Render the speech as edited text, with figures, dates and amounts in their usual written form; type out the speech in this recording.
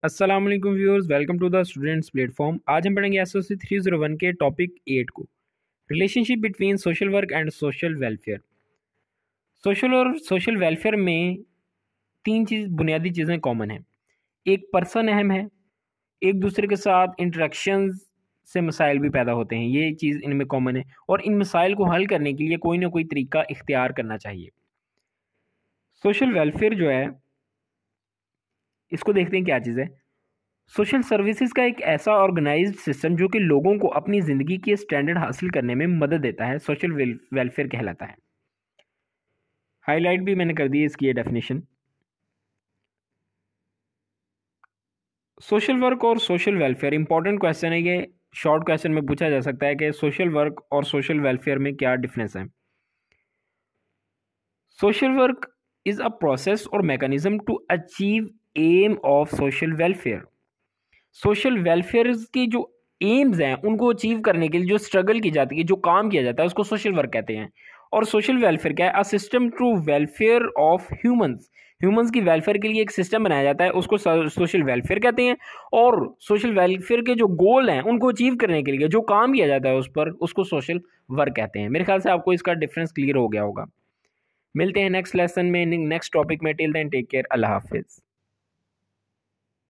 अस्सलाम वालेकुम viewers, welcome to the students platform. आज हम पढ़ेंगे एसओसी 301 के टॉपिक 8 को, relationship between social work and social welfare. Social और सोशल वेलफेयर में तीन बुनियादी चीज़ें कॉमन हैं। एक, पर्सन अहम है। एक दूसरे के साथ इंटरेक्शंस से मसाइल भी पैदा होते हैं, ये चीज़ इनमें कॉमन है। और इन मसाइल को हल करने के लिए कोई ना कोई तरीका इख्तियार करना चाहिए। सोशल वेलफेयर जो है, इसको देखते हैं क्या चीज़ है। सोशल सर्विसेज का एक ऐसा ऑर्गेनाइज्ड सिस्टम जो कि लोगों को अपनी ज़िंदगी के स्टैंडर्ड हासिल करने में मदद देता है, सोशल वेलफेयर कहलाता है। हाईलाइट भी मैंने कर दी है इसकी ये डेफिनेशन। सोशल वर्क और सोशल वेलफेयर इंपॉर्टेंट क्वेश्चन है ये। शॉर्ट क्वेश्चन में पूछा जा सकता है कि सोशल वर्क और सोशल वेलफेयर में क्या डिफरेंस है। Social work is a process और mechanism to achieve aim of social welfare. Social welfare की जो एम्स हैं उनको अचीव करने के लिए जो स्ट्रगल की जाती है, जो काम किया जाता है, उसको सोशल वर्क कहते हैं। और सोशल वेलफेयर क्या है? A system to welfare of humans. Humans की वेलफेयर के लिए एक सिस्टम बनाया जाता है, उसको सोशल वेलफेयर कहते हैं। और सोशल वेलफेयर के जो गोल हैं उनको अचीव करने के लिए जो काम किया जाता है उस पर, उसको सोशल वर्क कहते हैं। मेरे ख्याल से आपको इसका डिफरेंस क्लियर हो गया होगा। मिलते हैं नेक्स्ट लेसन में, नेक्स्ट टॉपिक में। टिल देन टेक केयर, अल्लाह हाफिज़।